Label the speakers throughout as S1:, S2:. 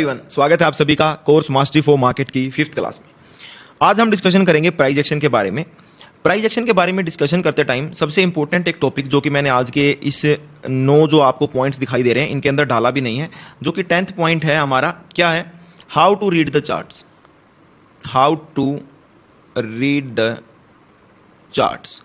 S1: Everyone, स्वागत है आप सभी का कोर्स मास्टरी फॉर मार्केट की 5th क्लास में। आज हम डिस्कशन करेंगे प्राइस एक्शन के बारे में। प्राइस एक्शन के बारे में डिस्कशन करते टाइम सबसे इंपॉर्टेंट एक टॉपिक जो कि मैंने आज के इस 9 जो आपको पॉइंट्स दिखाई दे रहे हैं इनके अंदर डाला भी नहीं है, जो कि 10th पॉइंट है हमारा। क्या है? How to read the charts. How to read the charts,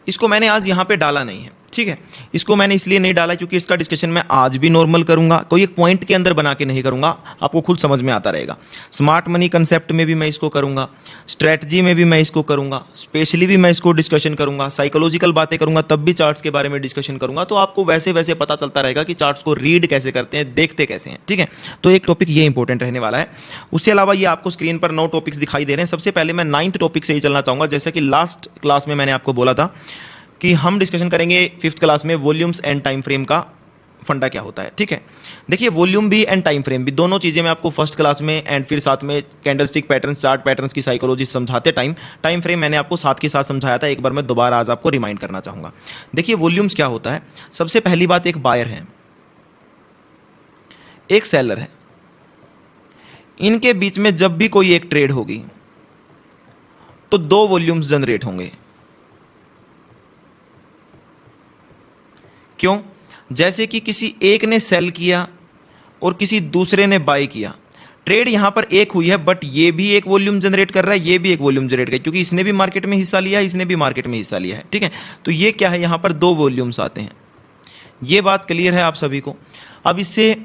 S1: इसको मैंने आज यहाँ पे डाला नहीं है, ठीक है। इसको मैंने इसलिए नहीं डाला क्योंकि इसका डिस्कशन मैं आज भी नॉर्मल करूंगा, कोई एक पॉइंट के अंदर बना के नहीं करूंगा, आपको खुद समझ में आता रहेगा। स्मार्ट मनी कंसेप्ट में भी मैं इसको करूंगा, स्ट्रेटजी में भी मैं इसको करूंगा, स्पेशली भी मैं इसको डिस्कशन करूंगा, साइकोलॉजिकल बातें करूंगा, तब भी चार्ट्स के बारे में डिस्कशन करूंगा। तो आपको वैसे वैसे पता चलता रहेगा कि चार्ट्स को रीड कैसे करते हैं, देखते कैसे हैं, ठीक है। तो एक टॉपिक ये इंपॉर्टेंट रहने वाला है। उससे अलावा ये आपको स्क्रीन पर 9 टॉपिक्स दिखाई दे रहे हैं। सबसे पहले मैं 9th टॉपिक से ही चलना चाहूंगा। जैसा कि लास्ट क्लास में मैंने आपको बोला था कि हम डिस्कशन करेंगे 5th क्लास में वॉल्यूम्स एंड टाइम फ्रेम का फंडा क्या होता है, ठीक है। देखिए, वॉल्यूम भी एंड टाइम फ्रेम भी, दोनों चीज़ें मैं आपको फर्स्ट क्लास में एंड फिर साथ में कैंडलस्टिक पैटर्न्स, चार्ट पैटर्न्स की साइकोलॉजी समझाते टाइम फ्रेम मैंने आपको साथ के साथ समझाया था। एक बार मैं दोबारा आज आपको रिमाइंड करना चाहूँगा। देखिए, वॉल्यूम्स क्या होता है। सबसे पहली बात, एक बायर है, एक सेलर है। इनके बीच में जब भी कोई एक ट्रेड होगी तो 2 वॉल्यूम्स जनरेट होंगे। क्यों? जैसे कि किसी एक ने सेल किया और किसी दूसरे ने बाय किया, ट्रेड यहां पर एक हुई है, बट ये भी एक वॉल्यूम जनरेट कर रहा है, ये भी एक वॉल्यूम जनरेट कर रहा है, क्योंकि इसने भी मार्केट में हिस्सा लिया है, इसने भी मार्केट में हिस्सा लिया है, ठीक है। तो ये क्या है, यहां पर 2 वॉल्यूम्स आते हैं। ये बात क्लियर है आप सभी को। अब इससे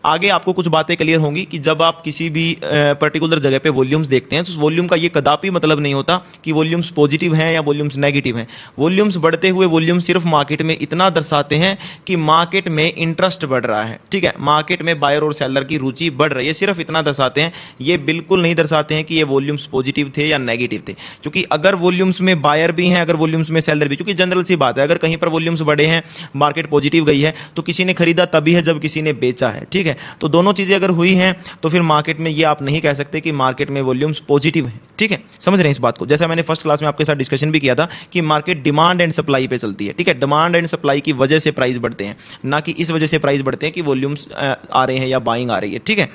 S1: आगे आपको कुछ बातें क्लियर होंगी कि जब आप किसी भी पर्टिकुलर जगह पे वॉल्यूम्स देखते हैं तो उस वॉल्यूम का ये कदापि मतलब नहीं होता कि वॉल्यूम्स पॉजिटिव हैं या वॉल्यूम्स नेगेटिव हैं। वॉल्यूम्स बढ़ते हुए वॉल्यूम सिर्फ मार्केट में इतना दर्शाते हैं कि मार्केट में इंटरेस्ट बढ़ रहा है, ठीक है। मार्केट में बायर और सेलर की रुचि बढ़ रही है, सिर्फ इतना दर्शाते हैं। ये बिल्कुल नहीं दर्शाते हैं कि ये वॉल्यूम्स पॉजिटिव थे या नेगेटिव थे, क्योंकि अगर वॉल्यूम्स में बायर भी हैं, अगर वॉल्यूम्स में सेलर भी, क्योंकि जनरल सी बात है, अगर कहीं पर वॉल्यूम्स बढ़े हैं, मार्केट पॉजिटिव गई है, तो किसी ने खरीदा तभी है जब किसी ने बेचा है, ठीक है। तो दोनों चीजें अगर हुई हैं तो फिर मार्केट में ये आप नहीं कह सकते कि मार्केट में वॉल्यूम्स पॉजिटिव हैं, ठीक है। समझ रहे हैं इस बात को। जैसा मैंने फर्स्ट क्लास में आपके साथ डिस्कशन भी किया था कि मार्केट डिमांड एंड सप्लाई पे चलती है, ठीक है। डिमांड एंड सप्लाई की वजह से प्राइस बढ़ते हैं, ना कि इस वजह से प्राइस बढ़ते हैं कि वॉल्यूम्स आ रहे हैं या बाइंग आ रही है, ठीक है।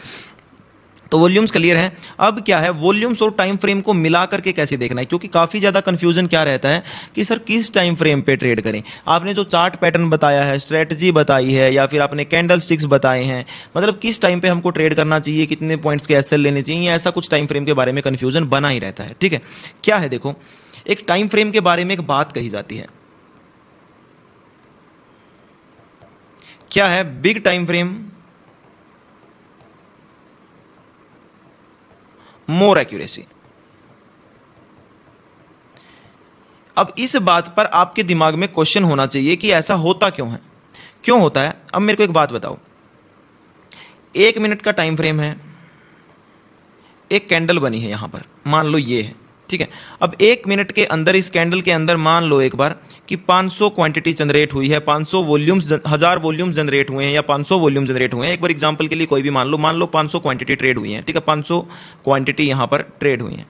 S1: तो वॉल्यूम्स क्लियर है। अब क्या है, वॉल्यूम्स और टाइम फ्रेम को मिला करके कैसे देखना है, क्योंकि काफ़ी ज़्यादा कंफ्यूजन क्या रहता है कि सर किस टाइम फ्रेम पे ट्रेड करें। आपने जो चार्ट पैटर्न बताया है, स्ट्रेटजी बताई है, या फिर आपने कैंडल स्टिक्स बताए हैं, मतलब किस टाइम पे हमको ट्रेड करना चाहिए, कितने पॉइंट्स के एसएल लेने चाहिए, ऐसा कुछ टाइम फ्रेम के बारे में कन्फ्यूजन बना ही रहता है, ठीक है। क्या है, देखो, एक टाइम फ्रेम के बारे में एक बात कही जाती है। क्या है? बिग टाइम फ्रेम, मोर एक्यूरेसी। अब इस बात पर आपके दिमाग में क्वेश्चन होना चाहिए कि ऐसा होता क्यों है, क्यों होता है। अब मेरे को एक बात बताओ, 1 मिनट का टाइम फ्रेम है, एक कैंडल बनी है यहां पर, मान लो ये है, ठीक है। अब 1 मिनट के अंदर इस कैंडल के अंदर मान लो एक बार कि 500 क्वांटिटी जनरेट हुई है, 500 वॉल्यूम्स, 1000 वॉल्यूम्स जनरेट हुए हैं या 500 वॉल्यूम जनरेट हुए हैं। एक बार एग्जांपल के लिए कोई भी मान लो 500 क्वांटिटी ट्रेड हुई है, ठीक है। 500 क्वांटिटी यहां पर ट्रेड हुई है।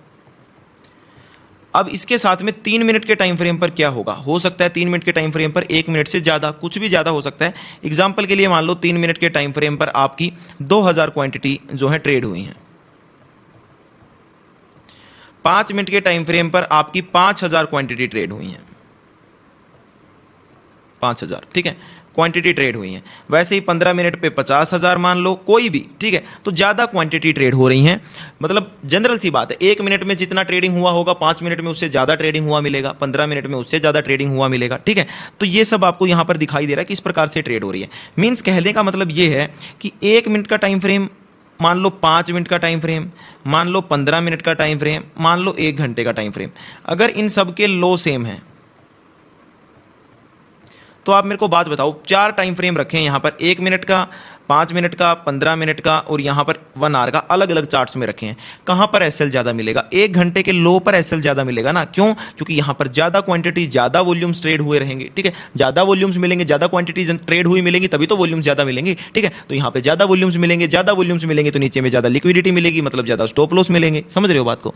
S1: अब इसके साथ में 3 मिनट के टाइम फ्रेम पर क्या होगा, हो सकता है 3 मिनट के टाइम फ्रेम पर 1 मिनट से ज्यादा, कुछ भी ज्यादा हो सकता है। एग्जाम्पल के लिए मान लो 3 मिनट के टाइम फ्रेम पर आपकी 2000 क्वांटिटी जो है ट्रेड हुई है। 5 मिनट के टाइम फ्रेम पर आपकी 5000 क्वांटिटी ट्रेड हुई है, 5000, ठीक है, क्वांटिटी ट्रेड हुई है। वैसे ही 15 मिनट पे 50,000 मान लो, कोई भी, ठीक है। तो ज्यादा क्वांटिटी ट्रेड हो रही है, मतलब जनरल सी बात है, 1 मिनट में जितना ट्रेडिंग हुआ होगा, 5 मिनट में उससे ज्यादा ट्रेडिंग हुआ मिलेगा, 15 मिनट में उससे ज्यादा ट्रेडिंग हुआ मिलेगा, ठीक है। तो ये सब आपको यहां पर दिखाई दे रहा है कि इस प्रकार से ट्रेड हो रही है। मीन्स कहने का मतलब ये है कि 1 मिनट का टाइम फ्रेम, मान लो 5 मिनट का टाइम फ्रेम, मान लो 15 मिनट का टाइम फ्रेम, मान लो 1 घंटे का टाइम फ्रेम, अगर इन सब के लो सेम है तो आप मेरे को बात बताओ, 4 टाइम फ्रेम रखें यहां पर, 1 मिनट का, 5 मिनट का, 15 मिनट का और यहां पर 1 आवर का, अलग अलग चार्ट्स में रखे हैं। कहां पर एसएल ज्यादा मिलेगा? 1 घंटे के लो पर एसएल ज्यादा मिलेगा ना। क्यों? क्योंकि यहां पर ज्यादा क्वांटिटी, ज्यादा वॉल्यूम्स ट्रेड हुए रहेंगे, ठीक है। ज्यादा वॉल्यूम्स मिलेंगे, ज्यादा क्वांटिटी ट्रेड हुई मिलेंगी, तभी तो वॉल्यूम्स ज्यादा मिलेंगे, ठीक है। तो यहां पर ज्यादा वॉल्यूम्स मिलेंगे, ज्यादा वॉल्यूम्स मिलेंगे तो नीचे में ज्यादा लिक्विडिटी मिलेगी, मतलब ज्यादा स्टॉप लॉस मिलेंगे। समझ रहे हो बात को?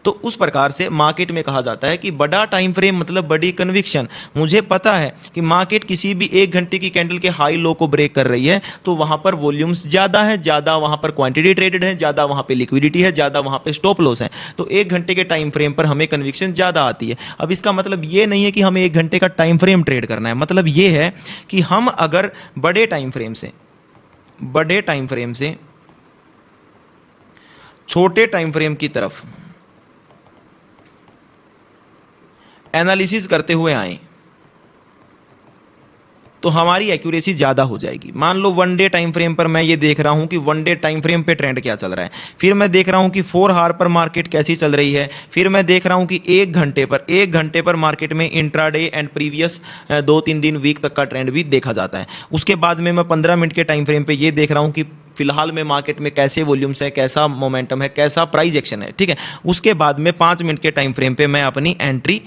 S1: तो उस प्रकार से मार्केट में कहा जाता है कि बड़ा टाइम फ्रेम मतलब बड़ी कन्विक्शन। मुझे पता है कि मार्केट किसी भी 1 घंटे की कैंडल के हाई लो को ब्रेक कर रही है, तो वहां पर वॉल्यूम्स ज्यादा है, ज्यादा वहां पर क्वांटिटी ट्रेडेड है, ज्यादा वहां पे लिक्विडिटी है, ज्यादा वहां पे स्टॉप लॉस है, तो 1 घंटे के टाइम फ्रेम पर हमें कन्विक्शन ज्यादा आती है। अब इसका मतलब ये नहीं है कि हमें 1 घंटे का टाइम फ्रेम ट्रेड करना है, मतलब ये है कि हम अगर बड़े टाइम फ्रेम से छोटे टाइम फ्रेम की तरफ एनालिसिस करते हुए आए तो हमारी एक्यूरेसी ज्यादा हो जाएगी। मान लो 1 डे टाइम फ्रेम पर मैं ये देख रहा हूं कि 1 डे टाइम फ्रेम पे ट्रेंड क्या चल रहा है, फिर मैं देख रहा हूं कि 4 आवर पर मार्केट कैसी चल रही है, फिर मैं देख रहा हूं कि 1 घंटे पर मार्केट में इंट्राडे एंड प्रीवियस 2-3 दिन वीक तक का ट्रेंड भी देखा जाता है। उसके बाद में मैं 15 मिनट के टाइम फ्रेम पे ये देख रहा हूं कि फिलहाल में मार्केट में कैसे वॉल्यूम्स है, कैसा मोमेंटम है, कैसा प्राइस एक्शन है, ठीक है। उसके बाद में 5 मिनट के टाइम फ्रेम पे मैं अपनी एंट्री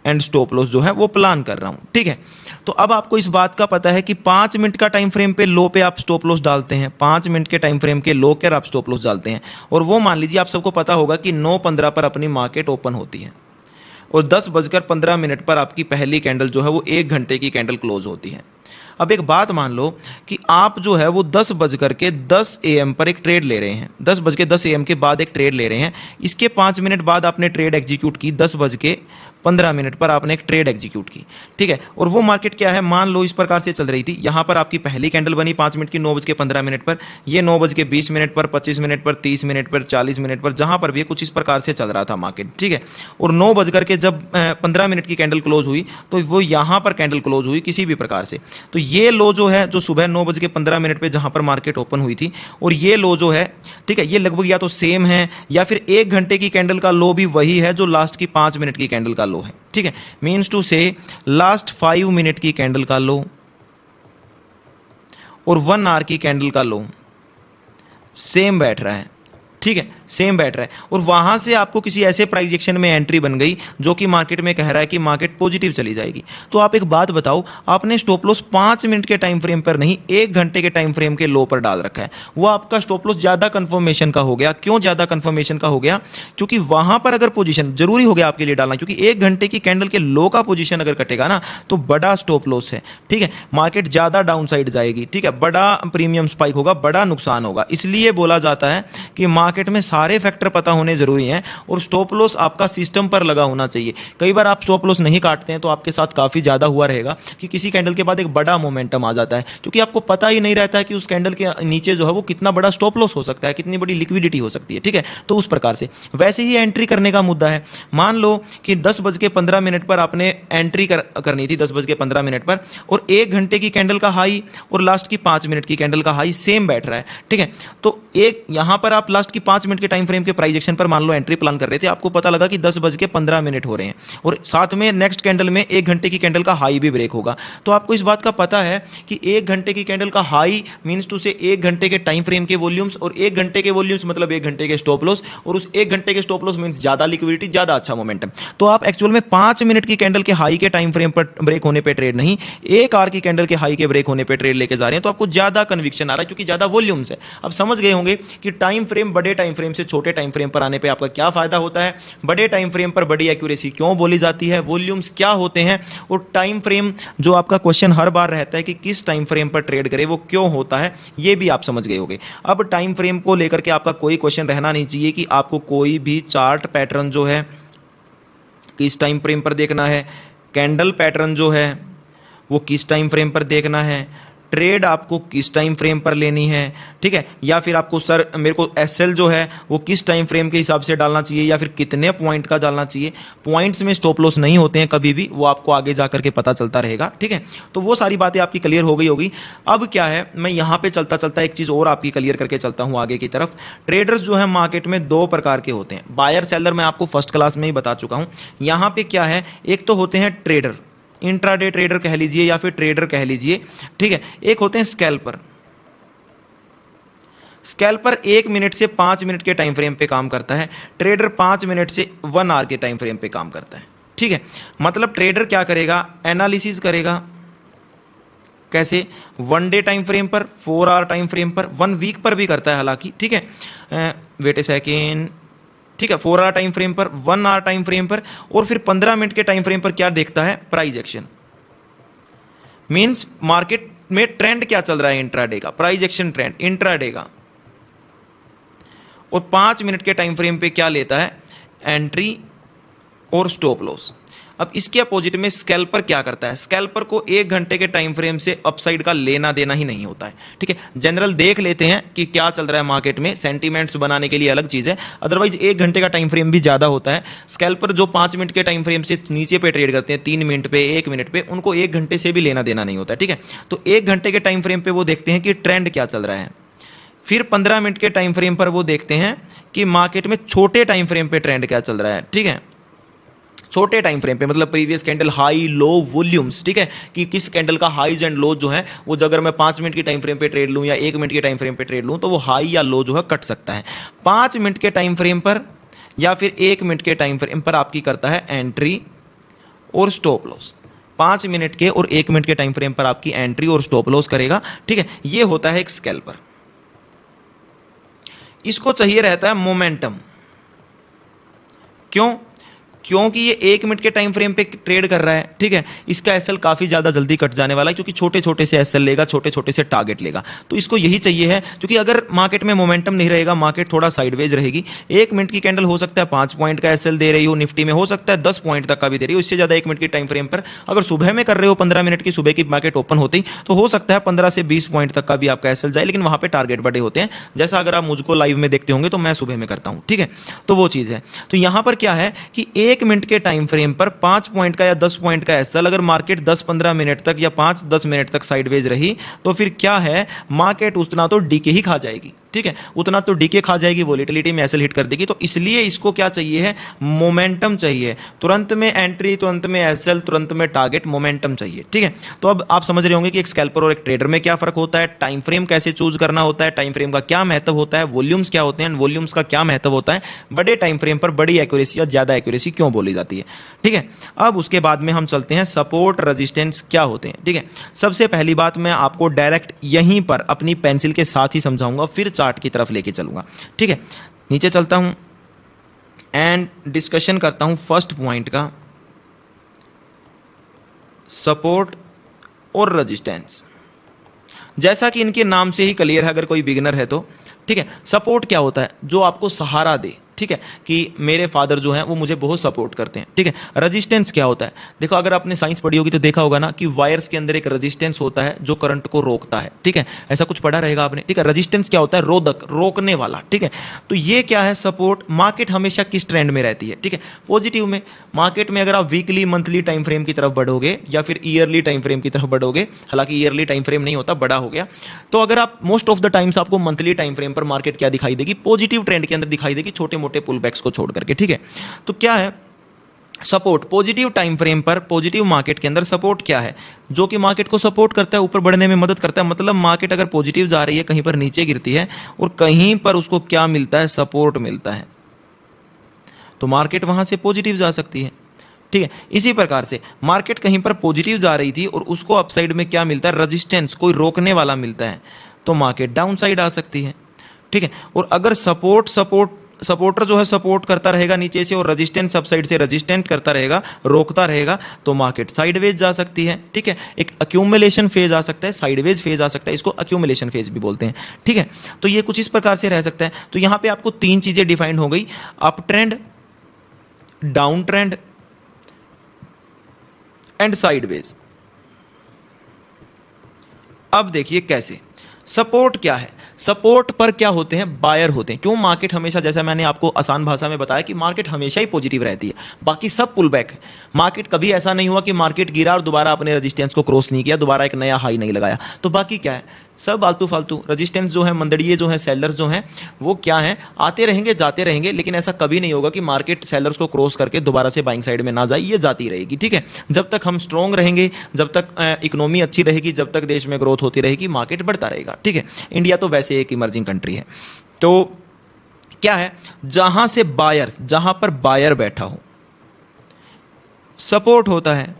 S1: एंड स्टॉप लॉस जो है वो प्लान कर रहा हूं, ठीक है। तो अब आपको इस बात का पता है कि 5 मिनट का टाइम फ्रेम पे लो पे आप स्टॉप लॉस डालते हैं, 5 मिनट के टाइम फ्रेम के लो पर आप स्टॉप लॉस डालते हैं, और वो मान लीजिए आप सबको पता होगा कि 9:15 पर अपनी मार्केट ओपन होती है और 10:15 पर आपकी पहली कैंडल जो है वो 1 घंटे की कैंडल क्लोज होती है। अब एक बात मान लो कि आप जो है वो 10:10 AM पर एक ट्रेड ले रहे हैं, 10:10 AM के बाद एक ट्रेड ले रहे हैं, इसके 5 मिनट बाद आपने ट्रेड एग्जीक्यूट की, 10:15 पर आपने एक ट्रेड एग्जीक्यूट की, ठीक है। और वो मार्केट क्या है, मान लो इस प्रकार से चल रही थी, यहां पर आपकी पहली कैंडल बनी 5 मिनट की 9:15 पर, ये 9:20 पर, 25 मिनट पर, 30 मिनट पर, 40 मिनट पर, जहां पर भी कुछ इस प्रकार से चल रहा था मार्केट, ठीक है। और 9:15 मिनट की कैंडल क्लोज हुई तो वो यहां पर कैंडल क्लोज हुई किसी भी प्रकार से, तो ये लो जो है जो सुबह 9:15 पे जहां पर मार्केट ओपन हुई थी, और ये लो जो है, ठीक है, ये लगभग या तो सेम है या फिर 1 घंटे की कैंडल का लो भी वही है जो लास्ट की 5 मिनट की कैंडल का लो है, ठीक है। मीन्स टू से लास्ट 5 मिनट की कैंडल का लो और 1 आवर की कैंडल का लो सेम बैठ रहा है, ठीक है, सेम बैठ रहा है। और वहां से आपको किसी ऐसे प्राइस एक्शन में एंट्री बन गई जो कि मार्केट में कह रहा है कि मार्केट पॉजिटिव चली जाएगी, तो आप एक बात बताओ, आपने स्टॉप लॉस 5 मिनट के टाइम फ्रेम पर नहीं 1 घंटे के टाइम फ्रेम के लो पर डाल रखा है, वो आपका स्टॉप लॉस ज्यादा कंफर्मेशन का हो गया। क्यों ज्यादा कंफर्मेशन का हो गया? क्योंकि वहां पर अगर पोजीशन जरूरी हो गया आपके लिए डालना, क्योंकि 1 घंटे की कैंडल के लो का पोजीशन अगर कटेगा ना तो बड़ा स्टॉप लॉस है, ठीक है, मार्केट ज्यादा डाउन साइड जाएगी, ठीक है, बड़ा प्रीमियम स्पाइक होगा, बड़ा नुकसान होगा। इसलिए बोला जाता है कि मार्केट में सारे फैक्टर पता होने जरूरी हैं और स्टॉप लॉस आपका सिस्टम पर लगा होना चाहिए। कई बार आप स्टॉप लॉस नहीं काटते हैं तो आपके साथ काफी ज्यादा हुआ रहेगा कि किसी कैंडल के बाद एक बड़ा मोमेंटम आ जाता है, क्योंकि आपको पता ही नहीं रहता है कि उस कैंडल के नीचे जो है वो कितना बड़ा स्टॉप लॉस हो सकता है, कितनी बड़ी लिक्विडिटी हो सकती है, ठीक है। तो उस प्रकार से वैसे ही एंट्री करने का मुद्दा है। मान लो कि 10:15 पर आपने एंट्री करनी थी 10:15 पर, और 1 घंटे की कैंडल का हाई और लास्ट की 5 मिनट की कैंडल का हाई सेम बैठ रहा है, ठीक है। तो एक यहां पर आप लास्ट की 5 मिनट के टाइम फ्रेम के प्राइस एक्शन पर मान लो एंट्री प्लान कर रहे थे, आपको पता लगा कि 10:15 हो रहे हैं और साथ में नेक्स्ट कैंडल में 1 घंटे की कैंडल का हाई भी ब्रेक होगा, तो आपको इस बात का पता है कि 1 घंटे की कैंडल का हाई मींस टू से 1 घंटे के टाइम फ्रेम के वॉल्यूम्स, और 1 घंटे के वॉल्यूम्स मतलब 1 घंटे के स्टॉप लॉस, और उस 1 घंटे के स्टॉप लॉस मींस ज्यादा लिक्विडिटी, ज्यादा अच्छा मोमेंटम। तो आप एक्चुअल में 5 मिनट की कैंडल के हाई के टाइम फ्रेम पर ब्रेक होने पर ट्रेड नहीं, 1 आवर की कैंडल के हाई के ब्रेक होने पर ट्रेड लेके जा रहे हैं, तो आपको ज्यादा कन्विक्शन आ रहा है क्योंकि ज्यादा वॉल्यूम्स है। अब समझ गए होंगे कि टाइम फ्रेम बड़े टाइम फ्रेम से छोटे टाइम फ्रेम पर आने पे आपका क्या फायदा होता है, बड़े टाइम फ्रेम पर बड़ी एक्यूरेसी क्यों बोली जाती है, वॉल्यूम्स क्या होते हैं, और टाइम फ्रेम जो आपका क्वेश्चन हर बार रहता है कि किस टाइम फ्रेम पर ट्रेड करें वो क्यों होता है, ये भी आप समझ गए होंगे। अब टाइम फ्रेम को लेकर के आपका कोई क्वेश्चन रहना नहीं चाहिए कि आपको कोई भी चार्ट पैटर्न जो है किस टाइम फ्रेम पर देखना है, कैंडल पैटर्न जो है वो किस टाइम फ्रेम पर देखना है, ट्रेड आपको किस टाइम फ्रेम पर लेनी है, ठीक है, या फिर आपको सर मेरे को एसएल जो है वो किस टाइम फ्रेम के हिसाब से डालना चाहिए या फिर कितने पॉइंट का डालना चाहिए। पॉइंट्स में स्टॉप लॉस नहीं होते हैं कभी भी, वो आपको आगे जाकर के पता चलता रहेगा, ठीक है। तो वो सारी बातें आपकी क्लियर हो गई होगी। अब क्या है, मैं यहां पे चलता चलता एक चीज और आपकी क्लियर करके चलता हूं आगे की तरफ। ट्रेडर्स जो है मार्केट में 2 प्रकार के होते हैं, बायर सेलर मैं आपको फर्स्ट क्लास में ही बता चुका हूं। यहां पे क्या है, एक तो होते हैं ट्रेडर, इंट्राडे ट्रेडर कह लीजिए या फिर ट्रेडर कह लीजिए, ठीक है। एक होते हैं स्कैल्पर। स्कैल्पर 1 मिनट से 5 मिनट के टाइम फ्रेम पे काम करता है, ट्रेडर 5 मिनट से 1 आवर के टाइम फ्रेम पे काम करता है, ठीक है। मतलब ट्रेडर क्या करेगा, एनालिसिस करेगा, कैसे, 1 डे टाइम फ्रेम पर, 4 आवर टाइम फ्रेम पर, 1 वीक पर भी करता है हालांकि, ठीक है। वेट ए सेकेंड, ठीक है, 4 आवर टाइम फ्रेम पर, 1 आवर टाइम फ्रेम पर, और फिर 15 मिनट के टाइम फ्रेम पर क्या देखता है, प्राइस एक्शन। मींस मार्केट में ट्रेंड क्या चल रहा है इंट्राडे का, प्राइस एक्शन ट्रेंड इंट्राडे का। और 5 मिनट के टाइम फ्रेम पे क्या लेता है, एंट्री और स्टॉप लॉस। अब इसके अपोजिट में स्कैल्पर क्या करता है, स्कैल्पर को 1 घंटे के टाइम फ्रेम से अपसाइड का लेना देना ही नहीं होता है। ठीक है, जनरल देख लेते हैं कि क्या चल रहा है मार्केट में, सेंटीमेंट्स बनाने के लिए अलग चीज़ है, अदरवाइज 1 घंटे का टाइम फ्रेम भी ज़्यादा होता है। स्कैल्पर जो 5 मिनट के टाइम फ्रेम से नीचे पे ट्रेड करते हैं, 3 मिनट पे, 1 मिनट पे, उनको 1 घंटे से भी लेना देना नहीं होता है। ठीक है, तो 1 घंटे के टाइम फ्रेम पे वो देखते हैं कि ट्रेंड क्या चल रहा है। फिर 15 मिनट के टाइम फ्रेम पर वो देखते हैं कि मार्केट में छोटे टाइम फ्रेम पे ट्रेंड क्या चल रहा है। ठीक है, छोटे टाइम फ्रेम पे मतलब previous candle high low volumes. ठीक है, कि किस कैंडल का हाईज एंड लो जो है वो, अगर मैं 5 मिनट की टाइम फ्रेम पे ट्रेड लूं या 1 मिनट के टाइम फ्रेम पे ट्रेड लूं तो वो हाई या लो जो है कट सकता है। 5 मिनट के टाइम फ्रेम पर या फिर 1 मिनट के टाइम फ्रेम पर आपकी करता है एंट्री और स्टॉप लॉस। 5 मिनट के और 1 मिनट के टाइम फ्रेम पर आपकी एंट्री और स्टॉप लॉस करेगा। ठीक है, ये होता है एक स्कैल्पर। इसको चाहिए रहता है मोमेंटम। क्यों? क्योंकि ये 1 मिनट के टाइम फ्रेम पे ट्रेड कर रहा है। ठीक है, इसका एसएल काफी ज्यादा जल्दी कट जाने वाला है, क्योंकि छोटे छोटे से एसएल लेगा, छोटे छोटे से टारगेट लेगा। तो इसको यही चाहिए है, क्योंकि अगर मार्केट में मोमेंटम नहीं रहेगा, मार्केट थोड़ा साइडवेज रहेगी। 1 मिनट की कैंडल हो सकता है 5 पॉइंट का एसएल दे रही हो, निफ्टी में हो सकता है 10 पॉइंट तक का भी दे रही हो। इससे ज्यादा 1 मिनट की टाइम फ्रेम पर अगर सुबह में कर रहे हो, 15 मिनट की सुबह की मार्केट ओपन होती ही, तो हो सकता है 15 से 20 पॉइंट तक का भी आपका एसएल जाए, लेकिन वहां पे टारगेट बड़े होते हैं। जैसा अगर आप मुझको लाइव में देखते होंगे तो मैं सुबह में करता हूं। ठीक है, तो वो चीज है। तो यहां पर क्या है कि 1 मिनट के टाइम फ्रेम पर 5 पॉइंट का या 10 पॉइंट का एसएल, अगर मार्केट 10-15 मिनट तक या 5-10 मिनट तक साइडवेज रही तो फिर क्या है, मार्केट उतना तो डीके ही खा जाएगी। ठीक है, उतना तो डीके खा जाएगी, वोलेटिलिटी में एसएल हिट कर देगी। तो इसलिए इसको क्या चाहिए है, मोमेंटम चाहिए। तुरंत में एंट्री, तुरंत में एसएल, तुरंत में टारगेट, मोमेंटम चाहिए। ठीक है, तो अब आप समझ रहे होंगे कि एक स्कैल्पर और एक ट्रेडर में क्या फर्क होता है, टाइम फ्रेम कैसे चूज करना होता है, टाइम फ्रेम का क्या महत्व होता है, वॉल्यूम्स क्या होते हैं, वॉल्यूम्स का क्या महत्व होता है, बड़े टाइम फ्रेम पर बड़ी एक्यूरेसी या ज्यादा एक्यूरेसी क्यों बोली जाती है। ठीक है, अब उसके बाद में हम चलते हैं सपोर्ट रेजिस्टेंस क्या होते हैं। ठीक है, सबसे पहली बात मैं आपको डायरेक्ट यहीं पर अपनी पेंसिल के साथ ही समझाऊंगा, फिर चार्ट की तरफ लेके चलूंगा। ठीक है, नीचे चलता हूं एंड डिस्कशन करता हूं फर्स्ट पॉइंट का, सपोर्ट और रेजिस्टेंस। जैसा कि इनके नाम से ही क्लियर है अगर कोई बिगिनर है तो। ठीक है, सपोर्ट क्या होता है, जो आपको सहारा दे। ठीक है, कि मेरे फादर जो हैं वो मुझे बहुत सपोर्ट करते हैं। ठीक है, रेजिस्टेंस क्या होता है, देखो अगर आपने साइंस पढ़ी होगी तो देखा होगा ना कि वायर्स के अंदर एक रेजिस्टेंस होता है जो करंट को रोकता है। ठीक है, ऐसा कुछ पढ़ा रहेगा आपने। ठीक है, रेजिस्टेंस क्या होता है, रोधक, रोकने वाला। ठीक है, तो ये क्या है, सपोर्ट। मार्केट हमेशा किस ट्रेंड में रहती है, ठीक है, पॉजिटिव में। मार्केट में अगर आप वीकली, मंथली टाइम फ्रेम की तरफ बढ़ोगे या फिर ईयरली टाइम फ्रेम की तरफ बढ़ोगे, हालांकि ईयरली टाइम फ्रेम नहीं होता, बड़ा हो गया, तो अगर आप मोस्ट ऑफ द टाइम्स आपको मंथली टाइम फ्रेम पर मार्केट क्या दिखाई देगी, पॉजिटिव ट्रेंड के अंदर दिखाई देगी, छोटे मोटे पुल बैक्स को छोड़ करके। ठीक है, तो क्या है सपोर्ट, पॉजिटिव टाइम फ्रेम पर, पॉजिटिव मार्केट के अंदर सपोर्ट क्या है, जो कि मार्केट को सपोर्ट करता है, ऊपर बढ़ने में मदद करता है। मतलब मार्केट अगर पॉजिटिव जा रही है, कहीं पर नीचे गिरती है और कहीं पर उसको क्या मिलता है, सपोर्ट मिलता है, तो मार्केट वहां से पॉजिटिव जा सकती है। ठीक है, इसी प्रकार से मार्केट कहीं पर पॉजिटिव जा रही थी और उसको अपसाइड में क्या मिलता है, रेजिस्टेंस, कोई रोकने वाला मिलता है, तो मार्केट डाउन साइड आ सकती है। ठीक है, और अगर सपोर्टर जो है सपोर्ट करता रहेगा नीचे से और रेजिस्टेंस अपसाइड से रेजिस्टेंट करता रहेगा, रोकता रहेगा, तो मार्केट साइडवेज जा सकती है। ठीक है, एक अक्यूमुलेशन फेज आ सकता है, साइडवेज फेज आ सकता है, इसको अक्यूमुलेशन फेज भी बोलते हैं। ठीक है, तो ये कुछ इस प्रकार से रह सकता है। तो यहां पे आपको 3 चीजें डिफाइंड हो गई, up trend, down trend and sideways. अब देखिए कैसे, सपोर्ट क्या है, सपोर्ट पर क्या होते हैं, बायर होते हैं। क्यों, मार्केट हमेशा, जैसा मैंने आपको आसान भाषा में बताया कि मार्केट हमेशा ही पॉजिटिव रहती है, बाकी सब पुल बैक है। मार्केट कभी ऐसा नहीं हुआ कि मार्केट गिरा और दोबारा अपने रेजिस्टेंस को क्रॉस नहीं किया, दोबारा एक नया हाई नहीं लगाया, तो बाकी क्या है, सब आलतू फालतू। रेजिस्टेंस जो है, मंदड़िए जो है, सेलर्स जो हैं, वो क्या है, आते रहेंगे जाते रहेंगे, लेकिन ऐसा कभी नहीं होगा कि मार्केट सेलर्स को क्रॉस करके दोबारा से बाइंग साइड में ना जाए, ये जाती रहेगी। ठीक है, जब तक हम स्ट्रॉन्ग रहेंगे, जब तक इकोनॉमी अच्छी रहेगी, जब तक देश में ग्रोथ होती रहेगी, मार्केट बढ़ता रहेगा। ठीक है, इंडिया तो वैसे एक इमर्जिंग कंट्री है। तो क्या है, जहां से बायर्स, जहां पर बायर बैठा हो, सपोर्ट होता है,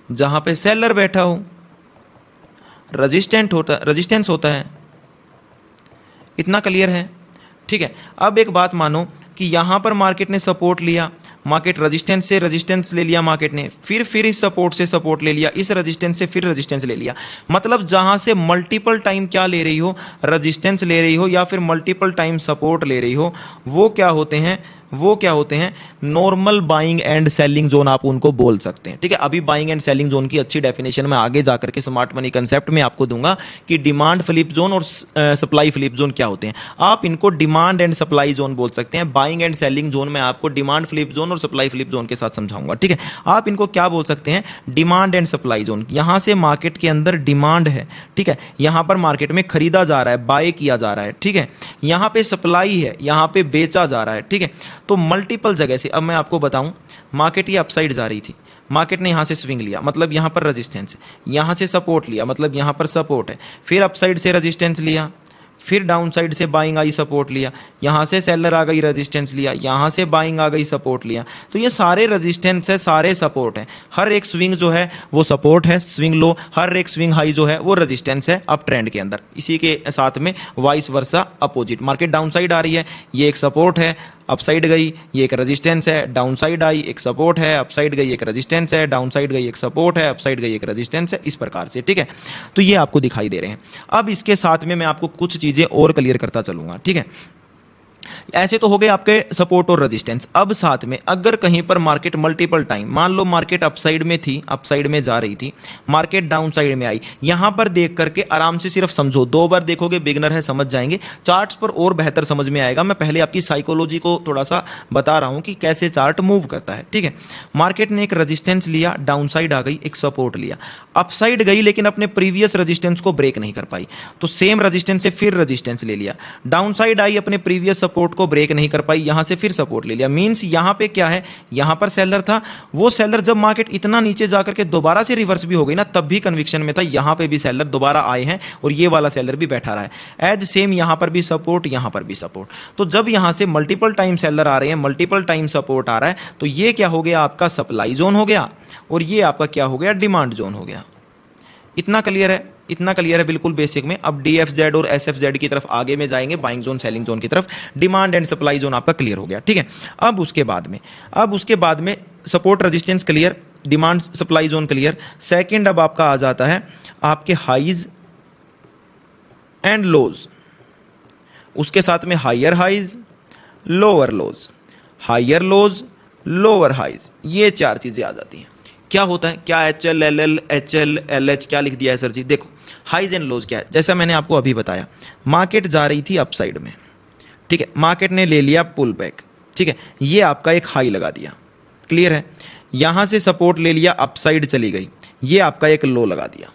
S1: जहां पे सेलर बैठा हो, रेजिस्टेंस होता है। इतना क्लियर है। ठीक है, अब एक बात मानो कि यहाँ पर मार्केट ने सपोर्ट लिया, मार्केट रेजिस्टेंस से रेजिस्टेंस ले लिया मार्केट ने, फिर इस सपोर्ट से सपोर्ट ले लिया, इस रेजिस्टेंस से फिर रेजिस्टेंस ले लिया। मतलब जहाँ से मल्टीपल टाइम क्या ले रही हो, रेजिस्टेंस ले रही हो या फिर मल्टीपल टाइम सपोर्ट ले रही हो, वो क्या होते हैं normal buying and selling zone, आप उनको बोल सकते हैं। ठीक है, अभी बाइंग एंड सेलिंग जोन की अच्छी डेफिनेशन मैं आगे जाकर के स्मार्ट मनी कंसेप्ट में आपको दूंगा कि डिमांड फ्लिप जोन और सप्लाई फ्लिप जोन क्या होते हैं। आप इनको डिमांड एंड सप्लाई जोन बोल सकते हैं। बाइंग एंड सेलिंग जोन में आपको डिमांड फ्लिप जोन और सप्लाई फ्लिप जोन के साथ समझाऊंगा। ठीक है, आप इनको क्या बोल सकते हैं, डिमांड एंड सप्लाई जोन। यहां से मार्केट के अंदर डिमांड है, ठीक है, यहां पर मार्केट में खरीदा जा रहा है, बाय किया जा रहा है। ठीक है, यहां पे सप्लाई है, यहां पे बेचा जा रहा है। ठीक है, तो मल्टीपल जगह से, अब मैं आपको बताऊं, मार्केट ये अपसाइड जा रही थी, मार्केट ने यहां से स्विंग लिया, मतलब यहां पर रेजिस्टेंस है, यहां से सपोर्ट लिया, मतलब यहां पर सपोर्ट है, फिर अपसाइड से रेजिस्टेंस लिया, फिर डाउन साइड से बाइंग आई, सपोर्ट लिया, यहां से सेलर आ गई, रेजिस्टेंस लिया, यहां से बाइंग आ गई, सपोर्ट लिया। तो ये सारे रेजिस्टेंस है, सारे सपोर्ट है। हर एक स्विंग जो है वो सपोर्ट है, स्विंग लो, हर एक स्विंग हाई जो है वो रेजिस्टेंस है अप ट्रेंड के अंदर। इसी के साथ में vice versa opposite, market down side आ रही है, ये एक सपोर्ट है, अपसाइड गई, ये एक रेजिस्टेंस है, डाउन साइड आई, एक सपोर्ट है, अपसाइड गई, एक रेजिस्टेंस है, डाउन साइड गई, एक सपोर्ट है, अपसाइड गई, एक रेजिस्टेंस है, इस प्रकार से। ठीक है, तो ये आपको दिखाई दे रहे हैं। अब इसके साथ में मैं आपको कुछ चीजें और क्लियर करता चलूंगा। ठीक है, ऐसे तो हो गए आपके सपोर्ट और रेजिस्टेंस। अब साथ में अगर कहीं पर मार्केट मल्टीपल टाइम, मान लो मार्केट अपसाइड में थी, अपसाइड में जा रही थी, मार्केट डाउन साइड में आई, यहां पर देख करके आराम से सिर्फ समझो, 2 बार देखोगे, बिगनर है समझ जाएंगे, चार्ट्स पर और बेहतर समझ में आएगा। मैं पहले आपकी साइकोलॉजी को थोड़ा सा बता रहा हूं कि कैसे चार्ट मूव करता है। ठीक है, मार्केट ने एक रेजिस्टेंस लिया, डाउन साइड आ गई, एक सपोर्ट लिया, अपसाइड गई लेकिन अपने प्रीवियस रेजिस्टेंस को ब्रेक नहीं कर पाई, तो सेम रेजिस्टेंस से फिर रेजिस्टेंस ले लिया, डाउन साइड आई, अपने प्रीवियस सपोर्ट को ब्रेक नहीं कर पाई, यहां से फिर सपोर्ट ले लिया। मींस यहां पे क्या है, यहां पर सेलर था, वो सेलर जब मार्केट इतना नीचे जाकर के दोबारा से रिवर्स भी हो गई ना, तब भी कन्विक्शन में था यहां पे भी सेलर दोबारा आए हैं और ये वाला सेलर भी बैठा रहा है। एज सेम यहां पर भी सपोर्ट, यहां पर भी सपोर्ट। तो जब यहां से मल्टीपल टाइम सेलर आ रहे हैं, मल्टीपल टाइम सपोर्ट आ रहा है, तो ये क्या हो गया, आपका सप्लाई जोन हो गया और ये आपका क्या हो गया, डिमांड जोन हो गया। इतना क्लियर है, इतना क्लियर है बिल्कुल बेसिक में। अब DFZ और SFZ की तरफ आगे में जाएंगे, बाइंग जोन सेलिंग जोन की तरफ। डिमांड एंड सप्लाई जोन आपका क्लियर हो गया। ठीक है, अब उसके बाद में support resistance clear, demand supply zone clear. Second अब आपका आ जाता है आपके हाइज एंड लोज, उसके साथ में higher highs, lower lows, higher lows, lower highs, ये 4 चीजें आ जाती हैं। क्या होता है, क्या HL, LL, HL, LH क्या लिख दिया है सर जी? देखो, हाइज एंड लोज क्या है, जैसा मैंने आपको अभी बताया, मार्केट जा रही थी अपसाइड में, ठीक है, मार्केट ने ले लिया पुल बैक, ठीक है, ये आपका एक हाई लगा दिया, क्लियर है, यहां से सपोर्ट ले लिया, अपसाइड चली गई, ये आपका एक लो लगा दिया,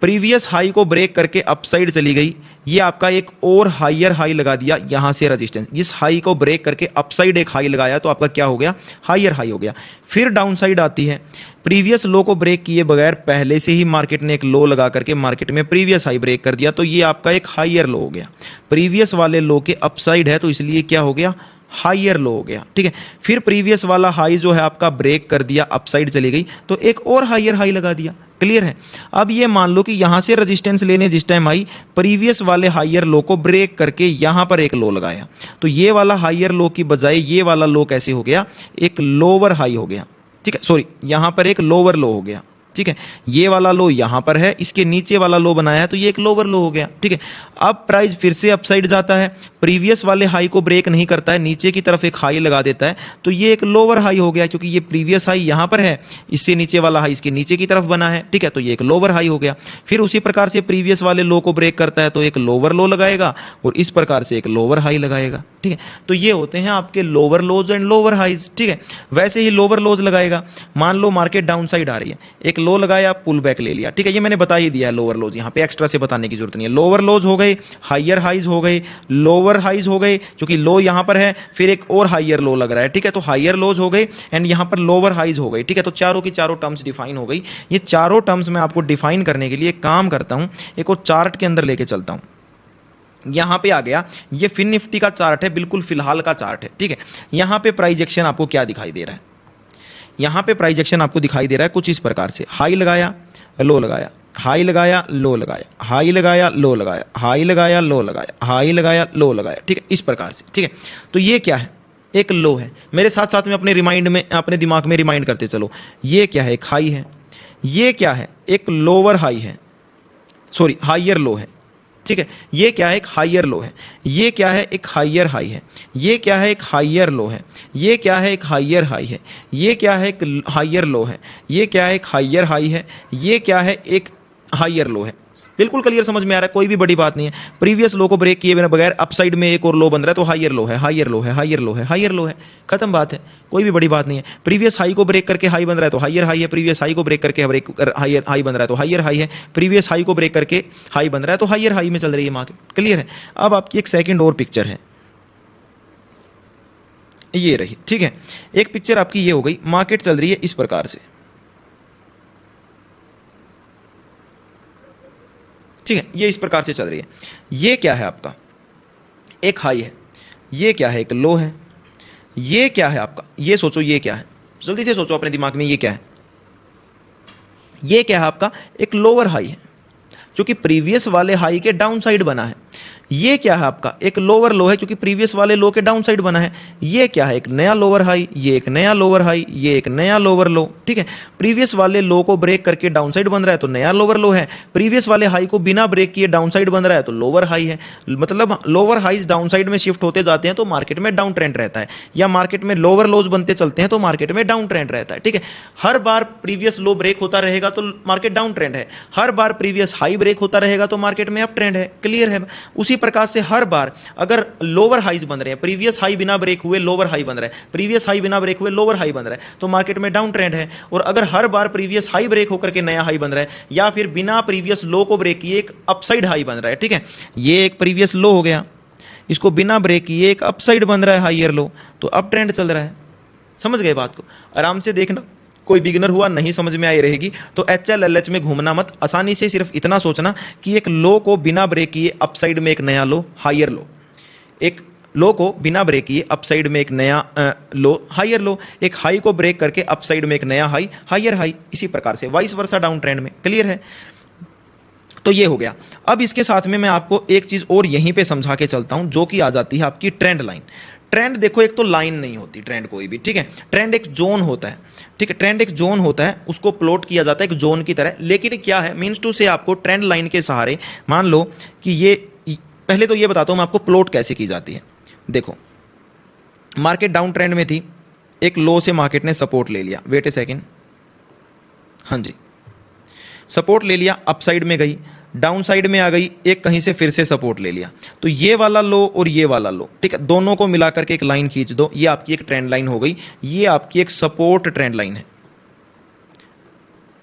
S1: प्रीवियस हाई को ब्रेक करके अपसाइड चली गई, ये आपका एक और हायर हाई लगा दिया, यहां से रेजिस्टेंस, इस हाई को ब्रेक करके अपसाइड एक हाई लगाया, तो आपका क्या हो गया, हायर हाई हो गया। फिर डाउन साइड आती है, प्रीवियस लो को ब्रेक किए बगैर पहले से ही मार्केट ने एक लो लगा करके मार्केट में प्रीवियस हाई ब्रेक कर दिया, तो ये आपका एक हायर लो हो गया। प्रीवियस वाले लो के अपसाइड है, तो इसलिए क्या हो गया, हायर लो हो गया। ठीक है, फिर प्रीवियस वाला हाई जो है आपका ब्रेक कर दिया, अपसाइड चली गई, तो एक और हायर हाई लगा दिया, क्लियर है। अब ये मान लो कि यहां से रेजिस्टेंस लेने जिस टाइम आई, प्रीवियस वाले हायर लो को ब्रेक करके यहां पर एक लो लगाया, तो ये वाला हायर लो की बजाय ये वाला लो कैसे हो गया, एक लोअर हाई हो गया। ठीक है, सॉरी, यहां पर एक लोअर लो हो गया। ठीक है, ये वाला लो यहां पर है, इसके नीचे वाला लो बनाया है, तो ये एक लोअर लो हो गया। ठीक है, अब प्राइस फिर से अपसाइड जाता है, प्रीवियस वाले हाई को ब्रेक नहीं करता है, नीचे की तरफ एक हाई लगा देता है, तो ये एक लोअर हाई हो गया, क्योंकि ये प्रीवियस हाई यहां पर है, इससे नीचे वाला हाई इसके नीचे की तरफ बना है। ठीक है, तो ये एक लोअर हाई हो गया। फिर उसी प्रकार से प्रीवियस वाले लो को ब्रेक करता है, तो एक लोअर लो लगाएगा और इस प्रकार से एक लोअर हाई लगाएगा। ठीक है, तो ये होते हैं आपके lower lows and lower highs. ठीक है, वैसे ही लोअर लोज लगाएगा, मान लो मार्केट डाउन साइड आ रही है, एक लो लगाया, पुल बैक ले लिया। ठीक है, ये मैंने बता ही दिया है लोअर लोज, यहां पे एक्स्ट्रा से बताने की जरूरत नहीं है। लोअर लोज हो गए, हायर हाइज हो गए, लोअर हाइज हो गए, क्योंकि लो यहां पर है, फिर एक और हायर लो लग रहा है। ठीक है, तो हायर लोज हो गए एंड यहां पर लोअर हाइज हो गई। ठीक है, तो चारों की चारों टर्म्स डिफाइन हो गई। ये चारों टर्म्स मैं आपको डिफाइन करने के लिए काम करता हूं, एक और चार्ट के अंदर लेके चलता हूं। यहां पे आ गया, ये फिन निफ्टी का चार्ट है, बिल्कुल फिलहाल का चार्ट है। ठीक है, यहां पे प्राइस एक्शन आपको क्या दिखाई दे रहा है, यहां पे प्राइस एक्शन आपको दिखाई दे रहा है कुछ इस प्रकार से, हाई लगाया, लो लगाया, हाई लगाया, लो लगाया, हाई लगाया, लो लगाया, हाई लगाया, लो लगाया, हाई लगाया, लो लगाया। ठीक है, इस प्रकार से। ठीक है, तो ये क्या है, एक लो है। मेरे साथ साथ में अपने दिमाग में रिमाइंड करते चलो, ये क्या है, एक हाई है, ये क्या है, एक लोअर हाई है, सॉरी हाइयर लो है, ठीक है, ये क्या है, एक हाइयर लो है, ये क्या है, एक हाइयर हाई है, ये क्या है, एक हाइयर लो है, ये क्या है, एक हाइयर हाई है, ये क्या है, एक हाइयर लो है, ये क्या है, एक हाइयर हाई है, ये क्या है, एक हाइयर लो है। बिल्कुल क्लियर समझ में आ रहा है, कोई भी बड़ी बात नहीं है। प्रीवियस लो को ब्रेक किए बिना बगैर अपसाइड में एक और लो बन रहा है तो हाइयर लो है, हाइयर लो है, हाइयर लो है, हाइयर लो है, खत्म बात है, कोई भी बड़ी बात नहीं है। प्रीवियस हाई को ब्रेक करके हाई बन रहा है तो हाइयर हाई है, प्रीवियस हाई को ब्रेक करके हाइयर हाई बन रहा है तो हाइयर हाई है, प्रीवियस हाई को ब्रेक करके हाई बन रहा है तो हाइयर हाई में चल रही है मार्केट। क्लियर है। अब आपकी एक सेकंड और पिक्चर है, ये रही, ठीक है। एक पिक्चर आपकी ये हो गई, मार्केट चल रही है इस प्रकार से, ठीक है, ये इस प्रकार से चल रही है। ये क्या है आपका, एक हाई है, ये क्या है, एक लो है, ये क्या है आपका, ये सोचो ये क्या है, जल्दी से सोचो अपने दिमाग में, ये क्या है, ये क्या है आपका, एक लोअर हाई है जो कि प्रीवियस वाले हाई के डाउन साइड बना है। ये क्या है आपका, एक लोअर लो है क्योंकि प्रीवियस वाले लो के डाउन साइड बना है। ये क्या है, एक नया लोअर हाई, ये एक नया लोअर हाई, ये एक नया लोअर लो, ठीक है। प्रीवियस वाले लो को ब्रेक करके डाउन साइड बन रहा है तो नया लोअर लो है, प्रीवियस वाले हाई को बिना ब्रेक किए डाउन साइड बन रहा है तो लोअर हाई है। मतलब लोअर हाईज डाउन साइड में शिफ्ट होते जाते हैं तो मार्केट में डाउन ट्रेंड रहता है, या मार्केट में लोअर लोज बनते चलते हैं तो मार्केट में डाउन ट्रेंड रहता है, ठीक है। हर बार प्रीवियस लो ब्रेक होता रहेगा तो मार्केट डाउन ट्रेंड है, हर बार प्रीवियस हाई ब्रेक होता रहेगा तो मार्केट में अप ट्रेंड है। क्लियर है। उसी प्रकार से हर बार अगर लोअर हाईज बन रहे हैं, प्रीवियस हाई बिना ब्रेक हुए लोअर हाई बन रहा है, प्रीवियस हाई बिना ब्रेक हुए लोअर हाई बन रहा है तो मार्केट में डाउन ट्रेंड है। और अगर हर बार प्रीवियस हाई ब्रेक होकर के नया हाई बन रहा है या फिर बिना प्रीवियस लो को ब्रेक किए एक अपसाइड हाई बन रहा है, ठीक है, ये एक प्रीवियस लो हो गया, इसको बिना ब्रेक किए एक अपसाइड बन रहा है हाइयर लो, तो अप ट्रेंड चल रहा है। समझ गए बात को, आराम से देखना, कोई बिगिनर हुआ नहीं समझ में आई रहेगी तो HLLH में घूमना मत, आसानी से सिर्फ इतना सोचना कि एक लो को बिना ब्रेक किए अपसाइड में एक नया लो हाइयर लो, एक लो को बिना ब्रेक किए अपसाइड में एक नया लो हाइयर लो, एक हाई को ब्रेक करके अपसाइड में एक नया हाई हाइयर हाई, इसी प्रकार से वाइस वर्सा डाउन ट्रेंड में। क्लियर है। तो ये हो गया। अब इसके साथ में मैं आपको एक चीज़ और यहीं पे समझा के चलता हूं जो कि आ जाती है आपकी ट्रेंड लाइन। ट्रेंड देखो, एक तो लाइन नहीं होती ट्रेंड कोई भी, ठीक है, ट्रेंड एक जोन होता है, ठीक है, ट्रेंड एक जोन होता है, उसको प्लॉट किया जाता है एक जोन की तरह। लेकिन क्या है, मीन्स टू से आपको ट्रेंड लाइन के सहारे मान लो कि ये, पहले तो ये बताता हूं मैं आपको प्लॉट कैसे की जाती है। देखो, मार्केट डाउन ट्रेंड में थी, एक लो से मार्केट ने सपोर्ट ले लिया, वेट ए सेकेंड, हाँ जी, सपोर्ट ले लिया, अपसाइड में गई, डाउन साइड में आ गई, एक कहीं से फिर से सपोर्ट ले लिया, तो ये वाला लो और ये वाला लो, ठीक है, दोनों को मिला करके एक लाइन खींच दो, ये आपकी एक ट्रेंड लाइन हो गई। ये आपकी एक सपोर्ट ट्रेंड लाइन है।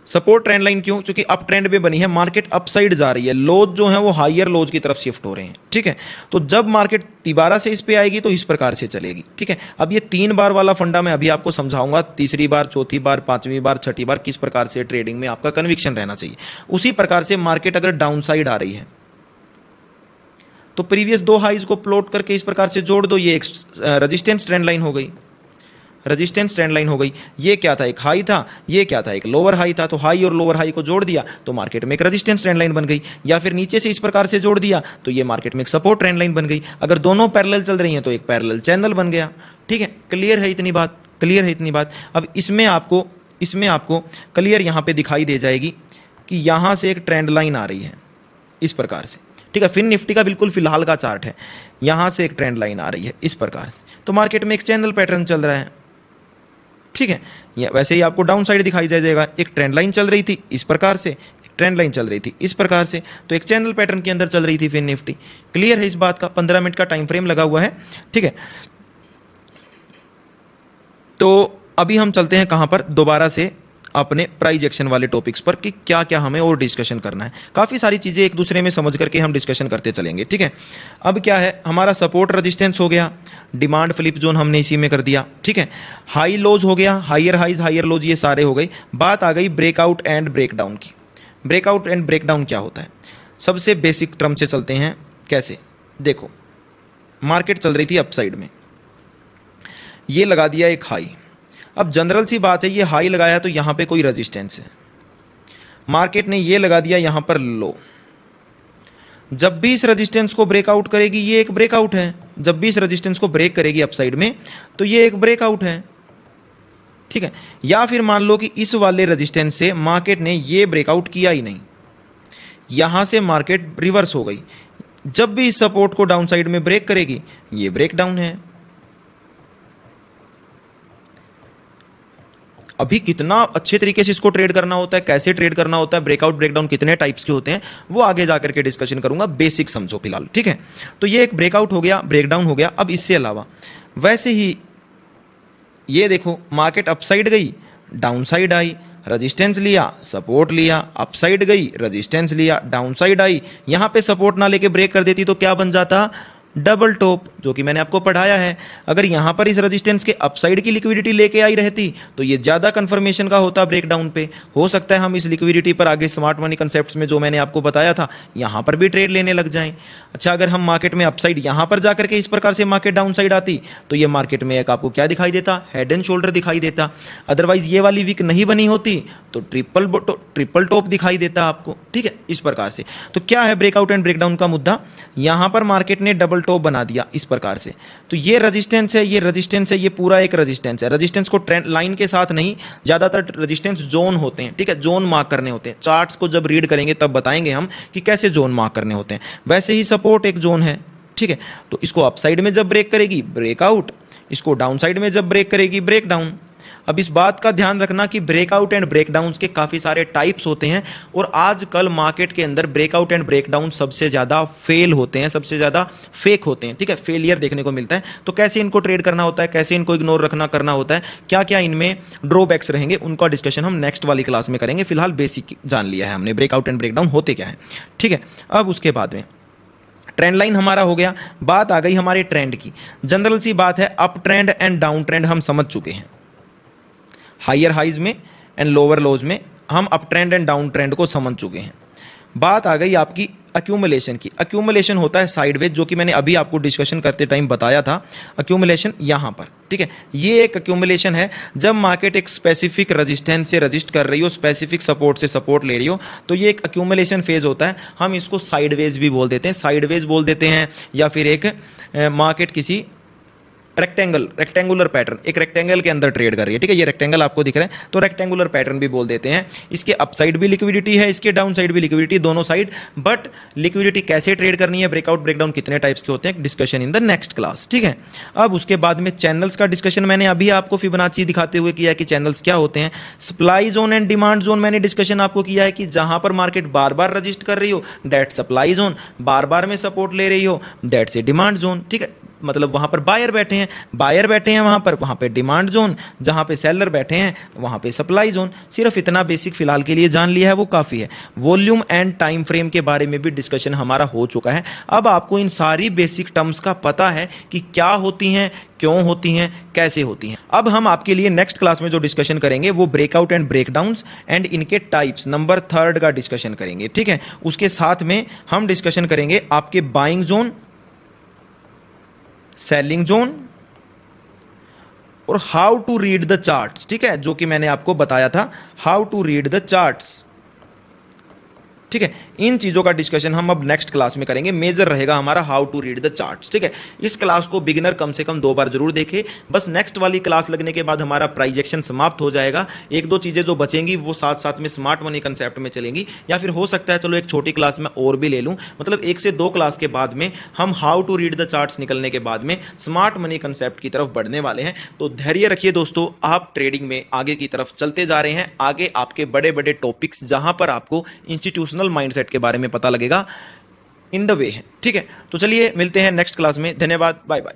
S1: सपोर्ट ट्रेंड लाइन क्यों? क्योंकि अप ट्रेंड में बनी है, मार्केट अपसाइड जा रही है, लोज जो है वो हाइयर लोज की तरफ शिफ्ट हो रहे हैं, ठीक है। तो जब मार्केट दोबारा से इस पे आएगी तो इस प्रकार से चलेगी, ठीक है। अब ये 3 बार वाला फंडा मैं अभी आपको समझाऊंगा, तीसरी बार, चौथी बार, 5वीं बार, 6ठी बार किस प्रकार से ट्रेडिंग में आपका कन्विक्शन रहना चाहिए। उसी प्रकार से मार्केट अगर डाउन साइड आ रही है तो प्रीवियस 2 हाइज को प्लॉट करके इस प्रकार से जोड़ दो, ये एक रेजिस्टेंस ट्रेंड लाइन हो गई, रेजिस्टेंस ट्रेंड लाइन हो गई। ये क्या था, एक हाई था, ये क्या था, एक लोअर हाई था, तो हाई और लोअर हाई को जोड़ दिया तो मार्केट में एक रेजिस्टेंस ट्रेंड लाइन बन गई। या फिर नीचे से इस प्रकार से जोड़ दिया तो ये मार्केट में एक सपोर्ट ट्रेंड लाइन बन गई। अगर दोनों पैरेलल चल रही हैं तो एक पैरेलल चैनल बन गया, ठीक है। क्लियर है इतनी बात, क्लियर है इतनी बात। अब इसमें आपको क्लियर यहाँ पे दिखाई दे जाएगी कि यहाँ से एक ट्रेंड लाइन आ रही है इस प्रकार से, ठीक है। फिर निफ्टी का बिल्कुल फिलहाल का चार्ट है, यहाँ से एक ट्रेंड लाइन आ रही है इस प्रकार से, तो मार्केट में एक चैनल पैटर्न चल रहा है, ठीक है। वैसे ही आपको डाउन साइड दिखाई दे जाएगा, एक ट्रेंड लाइन चल रही थी इस प्रकार से, एक ट्रेंड लाइन चल रही थी इस प्रकार से, तो एक चैनल पैटर्न के अंदर चल रही थी फिर निफ्टी। क्लियर है इस बात का। 15 मिनट का टाइम फ्रेम लगा हुआ है, ठीक है। तो अभी हम चलते हैं कहां पर, दोबारा से अपने प्राइस एक्शन वाले टॉपिक्स पर कि क्या क्या हमें और डिस्कशन करना है। काफ़ी सारी चीज़ें एक दूसरे में समझ करके हम डिस्कशन करते चलेंगे, ठीक है। अब क्या है, हमारा सपोर्ट रेजिस्टेंस हो गया, डिमांड फ्लिप जोन हमने इसी में कर दिया, ठीक है। हाई लोज हो गया, हाइयर हाइज हाइयर लोज ये सारे हो गए। बात आ गई ब्रेकआउट एंड ब्रेकडाउन की। ब्रेकआउट एंड ब्रेकडाउन क्या होता है, सबसे बेसिक टर्म से चलते हैं। कैसे, देखो, मार्केट चल रही थी अपसाइड में, ये लगा दिया एक हाई। अब जनरल सी बात है, ये हाई लगाया तो यहां पे कोई रेजिस्टेंस है, मार्केट ने ये लगा दिया यहां पर लो, जब भी इस रेजिस्टेंस को ब्रेकआउट करेगी, ये एक ब्रेकआउट है, जब भी इस रेजिस्टेंस को ब्रेक करेगी अपसाइड में तो ये एक ब्रेकआउट है, ठीक है। या फिर मान लो कि इस वाले रेजिस्टेंस से मार्केट ने ये ब्रेकआउट किया ही नहीं, यहां से मार्केट रिवर्स हो गई, जब भी इस सपोर्ट को डाउन साइड में ब्रेक करेगी ये ब्रेक डाउन है। अभी कितना अच्छे तरीके से इसको ट्रेड करना होता है, कैसे ट्रेड करना होता है, ब्रेकआउट ब्रेकडाउन कितने टाइप्स के होते हैं, वो आगे जाकर के डिस्कशन करूंगा, बेसिक समझो फिलहाल, ठीक है। तो ये एक ब्रेकआउट हो गया, ब्रेकडाउन हो गया। अब इससे अलावा वैसे ही ये देखो मार्केट अपसाइड गई, डाउन साइड आई, रेजिस्टेंस लिया, सपोर्ट लिया, अपसाइड गई, रेजिस्टेंस लिया, डाउन साइड आई, यहां पे सपोर्ट ना लेके ब्रेक कर देती तो क्या बन जाता, डबल टॉप, जो कि मैंने आपको पढ़ाया है। अगर यहां पर इस रेजिस्टेंस के अपसाइड की लिक्विडिटी लेके आई रहती तो ये ज्यादा कंफर्मेशन का होता ब्रेकडाउन पे। हो सकता है हम इस लिक्विडिटी पर आगे स्मार्ट मनी कंसेप्ट्स में जो मैंने आपको बताया था यहां पर भी ट्रेड लेने लग जाएं। अच्छा, अगर हम मार्केट में अपसाइड यहां पर जाकर के इस प्रकार से मार्केट डाउन साइड आती तो ये मार्केट में एक आपको क्या दिखाई देता, हेड एंड शोल्डर दिखाई देता। अदरवाइज ये वाली वीक नहीं बनी होती तो ट्रिपल टॉप दिखाई देता आपको, ठीक है, इस प्रकार से। तो क्या है ब्रेकआउट एंड ब्रेकडाउन का मुद्दा, यहां पर मार्केट ने डबल टॉप बना दिया इस प्रकार से, तो ये रेजिस्टेंस है, ये रेजिस्टेंस है, ये पूरा एक रेजिस्टेंस है। रेजिस्टेंस को ट्रेंड लाइन के साथ नहीं, ज्यादातर रेजिस्टेंस जोन होते हैं, ठीक है, जोन मार्क करने होते हैं। चार्ट्स को जब रीड करेंगे तब बताएंगे हम कि कैसे जोन मार्क करने होते हैं। वैसे ही सपोर्ट एक जोन है, ठीक है, तो इसको अपसाइड में जब ब्रेक करेगी ब्रेकआउट, इसको डाउन साइड में जब ब्रेक करेगी ब्रेक डाउन। अब इस बात का ध्यान रखना कि ब्रेकआउट एंड ब्रेकडाउन के काफी सारे टाइप्स होते हैं और आजकल मार्केट के अंदर ब्रेकआउट एंड ब्रेकडाउन सबसे ज्यादा फेल होते हैं, सबसे ज्यादा फेक होते हैं, ठीक है, फेलियर देखने को मिलता है। तो कैसे इनको ट्रेड करना होता है, कैसे इनको इग्नोर करना होता है, क्या क्या इनमें ड्रॉबैक्स रहेंगे, उनका डिस्कशन हम नेक्स्ट वाली क्लास में करेंगे। फिलहाल बेसिक जान लिया है हमने ब्रेकआउट एंड ब्रेकडाउन होते क्या है, ठीक है। अब उसके बाद में ट्रेंड लाइन हमारा हो गया, बात आ गई हमारे ट्रेंड की। जनरल सी बात है, up trend and down trend हम समझ चुके हैं, हायर हाइज में एंड लोअर लोज में हम up trend and down trend को समझ चुके हैं। बात आ गई आपकी अक्यूमुलेशन की। अक्यूमुलेशन होता है साइडवेज, जो कि मैंने अभी आपको डिस्कशन करते टाइम बताया था। अक्यूमुलेशन यहां पर, ठीक है, ये एक अक्यूमुलेशन है जब मार्केट एक स्पेसिफिक रेजिस्टेंस से रेजिस्ट कर रही हो, स्पेसिफिक सपोर्ट से सपोर्ट ले रही हो, तो ये एक अक्यूमुलेशन फेज होता है। हम इसको साइडवेज भी बोल देते हैं, साइडवेज बोल देते हैं, या फिर एक मार्केट किसी रेक्टेंगुलर पैटर्न, एक रेक्टेंगल के अंदर ट्रेड कर रही है, ठीक है, ये रेक्टेंगल आपको दिख रहा है तो रेक्टेंगुलर पैटर्न भी बोल देते हैं। इसके अपसाइड भी लिक्विडिटी है, इसके डाउन साइड भी लिक्विडिटी, दोनों साइड। बट लिक्विडिटी कैसे ट्रेड करनी है, ब्रेकआउट ब्रेकडाउन कितने टाइप्स के होते हैं, discussion in the next class, ठीक है। अब उसके बाद में चैनल्स का डिस्कशन मैंने अभी आपको फिबोनाची दिखाते हुए किया कि चैनल्स क्या होते हैं। Supply zone and demand zone मैंने डिस्कशन आपको किया है कि जहां पर मार्केट बार बार रजिस्ट कर रही हो दैट सप्लाई जोन, बार बार में सपोर्ट ले रही हो दैट से डिमांड जोन, ठीक है, मतलब वहां पर बायर बैठे हैं वहां पे डिमांड जोन, जहां पे सेलर बैठे हैं वहां पे सप्लाई जोन। सिर्फ इतना बेसिक फिलहाल के लिए जान लिया है वो काफी है। वॉल्यूम एंड टाइम फ्रेम के बारे में भी डिस्कशन हमारा हो चुका है। अब आपको इन सारी बेसिक टर्म्स का पता है कि क्या होती हैं, क्यों होती हैं, कैसे होती हैं। अब हम आपके लिए नेक्स्ट क्लास में जो डिस्कशन करेंगे वो ब्रेकआउट एंड ब्रेकडाउन्स एंड इनके टाइप्स नंबर 3 का डिस्कशन करेंगे, ठीक है। उसके साथ में हम डिस्कशन करेंगे आपके बाइंग जोन, सेलिंग जोन और how to read the charts, ठीक है, जो कि मैंने आपको बताया था, how to read the charts, ठीक है। इन चीजों का डिस्कशन हम अब नेक्स्ट क्लास में करेंगे। मेजर रहेगा हमारा how to read the charts, ठीक है। इस क्लास को बिगिनर कम से कम 2 बार जरूर देखे। बस नेक्स्ट वाली क्लास लगने के बाद हमारा प्राइजेक्शन समाप्त हो जाएगा। 1-2 चीजें जो बचेंगी वो साथ साथ में स्मार्ट मनी कंसेप्ट में चलेंगी, या फिर हो सकता है चलो एक छोटी क्लास में और भी ले लूं, मतलब 1 से 2 क्लास के बाद में हम how to read the charts निकलने के बाद में स्मार्ट मनी कंसेप्ट की तरफ बढ़ने वाले हैं। तो धैर्य रखिए दोस्तों, आप ट्रेडिंग में आगे की तरफ चलते जा रहे हैं। आगे आपके बड़े बड़े टॉपिक्स जहां पर आपको इंस्टीट्यूशनल माइंडसेट के बारे में पता लगेगा इन द वे है, ठीक है। तो चलिए मिलते हैं नेक्स्ट क्लास में। धन्यवाद, बाय बाय।